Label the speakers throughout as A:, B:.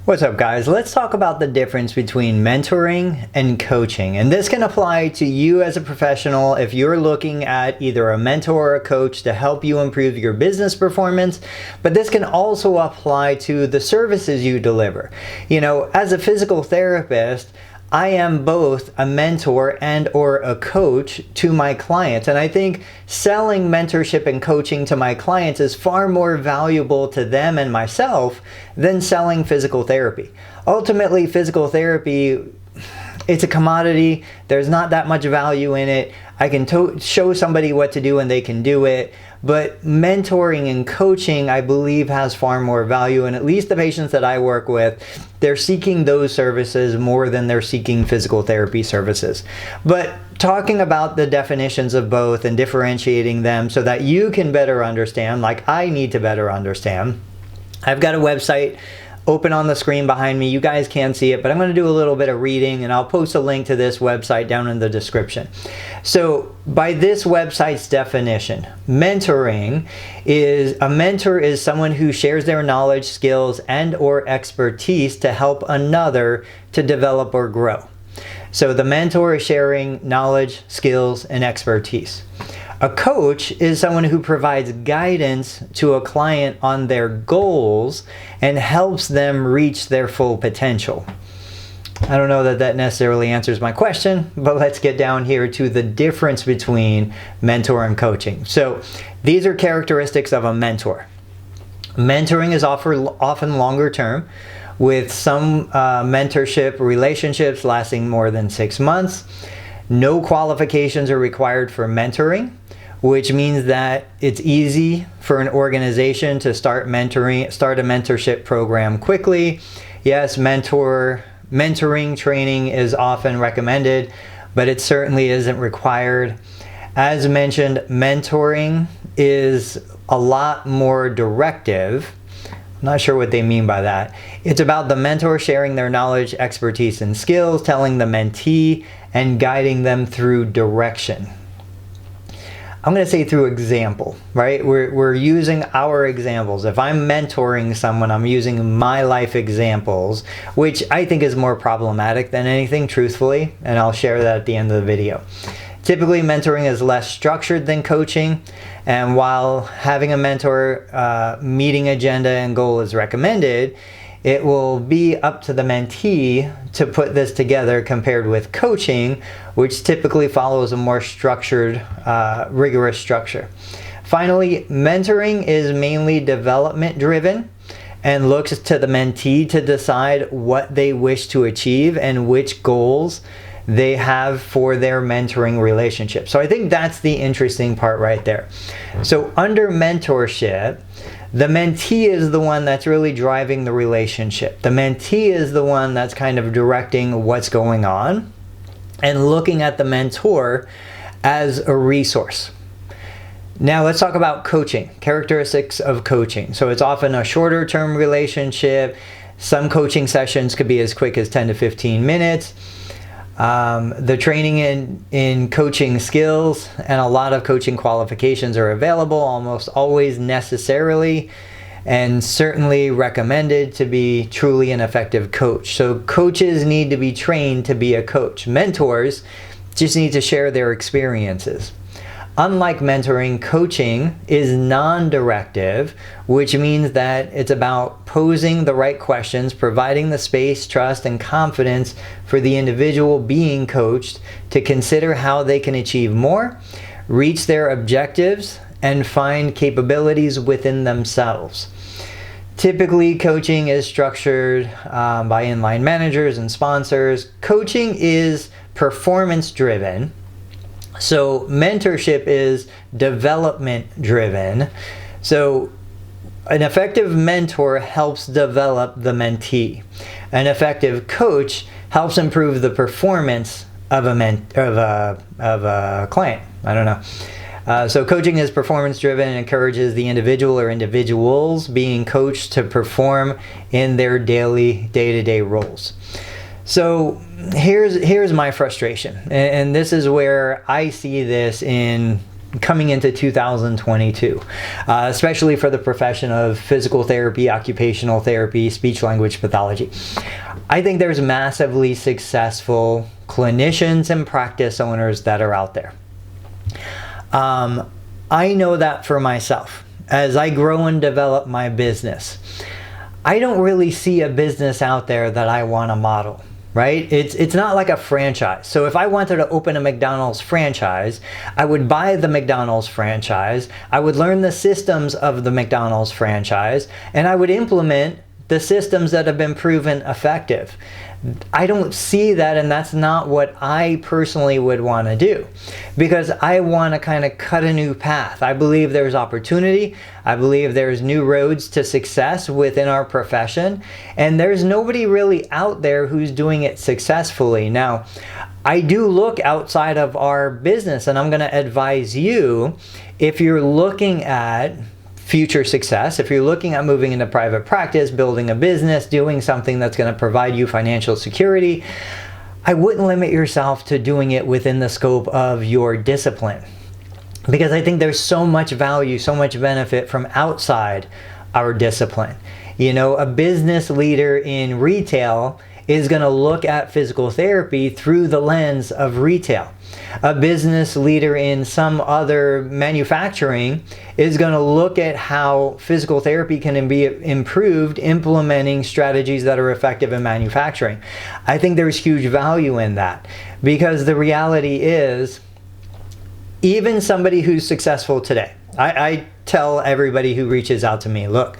A: What's up, guys? Let's talk about the difference between mentoring and coaching. And this can apply to you as a professional if you're looking at either a mentor or a coach to help you improve your business performance, but this can also apply to the services you deliver. You know, as a physical therapist, I am both a mentor and or a coach to my clients. And I think selling mentorship and coaching to my clients is far more valuable to them and myself than selling physical therapy. Ultimately, physical therapy, it's a commodity. There's not that much value in it. I can show somebody what to do and they can do it. But mentoring and coaching, I believe, has far more value. And at least the patients that I work with, they're seeking those services more than they're seeking physical therapy services. But talking about the definitions of both and differentiating them so that you can better understand, like I need to better understand, I've got a website open on the screen behind me. You guys can't see it, but I'm going to do a little bit of reading and I'll post a link to this website down in the description. So by this website's definition, mentoring is a mentor is someone who shares their knowledge, skills, and or expertise to help another to develop or grow. So the mentor is sharing knowledge, skills, and expertise. A coach is someone who provides guidance to a client on their goals and helps them reach their full potential. I don't know that that necessarily answers my question, but let's get down here to the difference between mentor and coaching. So these are characteristics of a mentor. Mentoring is often longer term, with some mentorship relationships lasting more than 6 months. No qualifications are required for mentoring, which means that it's easy for an organization to start a mentorship program quickly. Yes, mentoring training is often recommended, but it certainly isn't required. As mentioned, mentoring is a lot more directive. I'm not sure what they mean by that. It's about the mentor sharing their knowledge, expertise, and skills, telling the mentee, and guiding them through direction. I'm going to say through example, right? We're using our examples. If I'm mentoring someone, I'm using my life examples, which I think is more problematic than anything, truthfully, and I'll share that at the end of the video. Typically, mentoring is less structured than coaching, and while having a mentor meeting agenda and goal is recommended, it will be up to the mentee to put this together compared with coaching, which typically follows a more structured, rigorous structure. Finally, mentoring is mainly development driven and looks to the mentee to decide what they wish to achieve and which goals they have for their mentoring relationship. So I think that's the interesting part right there. So under mentorship, the mentee is the one that's really driving the relationship. The mentee is the one that's kind of directing what's going on and looking at the mentor as a resource. Now let's talk about coaching, characteristics of coaching. So it's often a shorter term relationship. Some coaching sessions could be as quick as 10 to 15 minutes. The training in coaching skills and a lot of coaching qualifications are available, almost always necessarily and certainly recommended to be truly an effective coach. So coaches need to be trained to be a coach. Mentors just need to share their experiences. Unlike mentoring, coaching is non-directive, which means that it's about posing the right questions, providing the space, trust, and confidence for the individual being coached to consider how they can achieve more, reach their objectives, and find capabilities within themselves. Typically, coaching is structured by inline managers and sponsors. Coaching is performance-driven. So mentorship is development driven. So an effective mentor helps develop the mentee. An effective coach helps improve the performance of a client. I don't know. So coaching is performance driven and encourages the individual or individuals being coached to perform in their day-to-day roles. So here's my frustration, and this is where I see this in coming into 2022, especially for the profession of physical therapy, occupational therapy, speech-language pathology. I think there's massively successful clinicians and practice owners that are out there. I know that for myself. As I grow and develop my business, I don't really see a business out there that I want to model. Right? It's not like a franchise. So if I wanted to open a McDonald's franchise, I would buy the McDonald's franchise, I would learn the systems of the McDonald's franchise, and I would implement the systems that have been proven effective. I don't see that, and that's not what I personally would want to do, because I want to kind of cut a new path. I believe there's opportunity. I believe there's new roads to success within our profession, and there's nobody really out there who's doing it successfully. Now, I do look outside of our business, and I'm going to advise you, if you're looking at future success, if you're looking at moving into private practice, building a business, doing something that's going to provide you financial security, I wouldn't limit yourself to doing it within the scope of your discipline, because I think there's so much value, so much benefit from outside our discipline. You know, a business leader in retail is going to look at physical therapy through the lens of retail. A business leader in some other manufacturing is going to look at how physical therapy can be improved implementing strategies that are effective in manufacturing. I think there's huge value in that, because the reality is, even somebody who's successful today, I tell everybody who reaches out to me, look,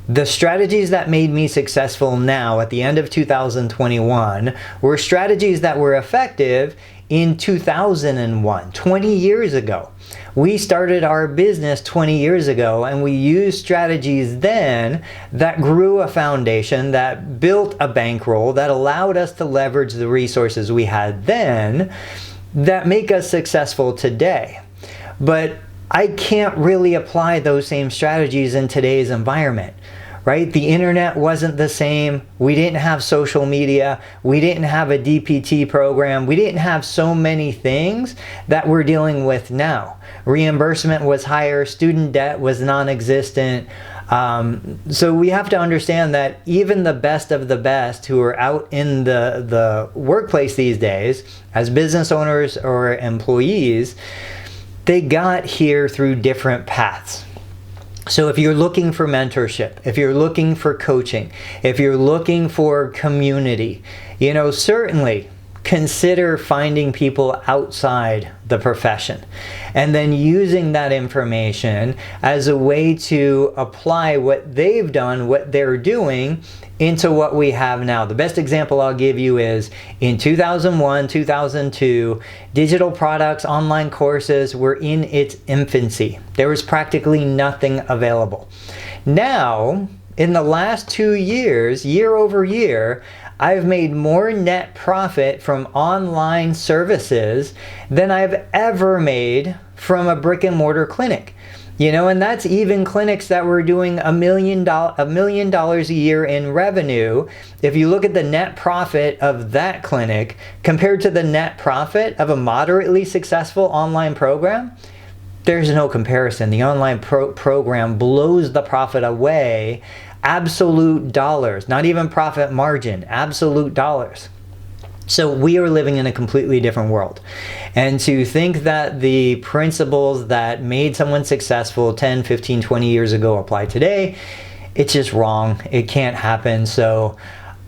A: the strategies that made me successful now at the end of 2021 were strategies that were effective in 2001, 20 years ago. We started our business 20 years ago, and we used strategies then that grew a foundation, that built a bankroll, that allowed us to leverage the resources we had then, that make us successful today. But I can't really apply those same strategies in today's environment. Right? The internet wasn't the same. We didn't have social media. We didn't have a DPT program. We didn't have so many things that we're dealing with now. Reimbursement was higher. Student debt was non-existent. So we have to understand that even the best of the best who are out in the workplace these days, as business owners or employees, they got here through different paths. So if you're looking for mentorship, if you're looking for coaching, if you're looking for community, you know, certainly consider finding people outside the profession and then using that information as a way to apply what they've done, what they're doing, into what we have now. The best example I'll give you is in 2001, 2002, digital products, online courses were in its infancy. There was practically nothing available. Now, in the last 2 years, year over year, I've made more net profit from online services than I've ever made from a brick and mortar clinic. You know, and that's even clinics that were doing $1 million a year in revenue. If you look at the net profit of that clinic compared to the net profit of a moderately successful online program, there's no comparison. The online program blows the profit away. Absolute dollars, not even profit margin, absolute dollars. So we are living in a completely different world. And to think that the principles that made someone successful 10, 15, 20 years ago apply today, it's just wrong. It can't happen. So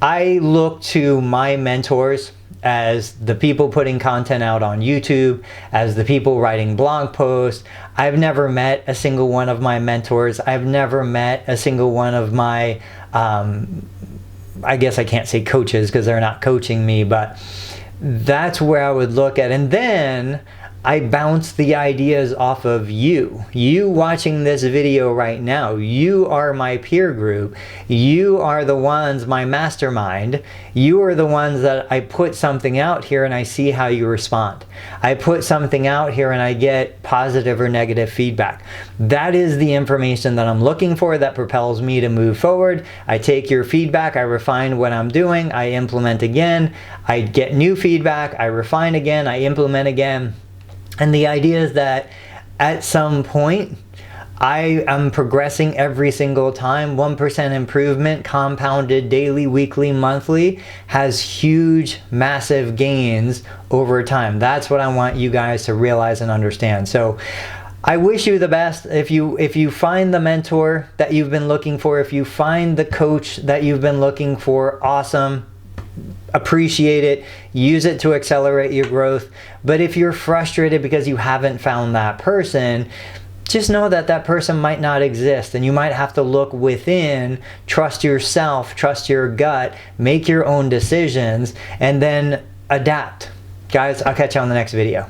A: I look to my mentors as the people putting content out on YouTube, as the people writing blog posts. I've never met a single one of my mentors. I've never met a single one of my I guess I can't say coaches because they're not coaching me, but that's where I would look at. And then I bounce the ideas off of you. You watching this video right now, you are my peer group. You are the ones, my mastermind. You are the ones that I put something out here and I see how you respond. I put something out here and I get positive or negative feedback. That is the information that I'm looking for that propels me to move forward. I take your feedback, I refine what I'm doing, I implement again, I get new feedback, I refine again, I implement again. And the idea is that at some point, I am progressing every single time. 1% improvement compounded daily, weekly, monthly has huge, massive gains over time. That's what I want you guys to realize and understand. So I wish you the best. If you find the mentor that you've been looking for, if you find the coach that you've been looking for, awesome. Appreciate it. Use it to accelerate your growth. But if you're frustrated because you haven't found that person, just know that that person might not exist, and you might have to look within, trust yourself, trust your gut, make your own decisions, and then adapt. Guys, I'll catch you on the next video.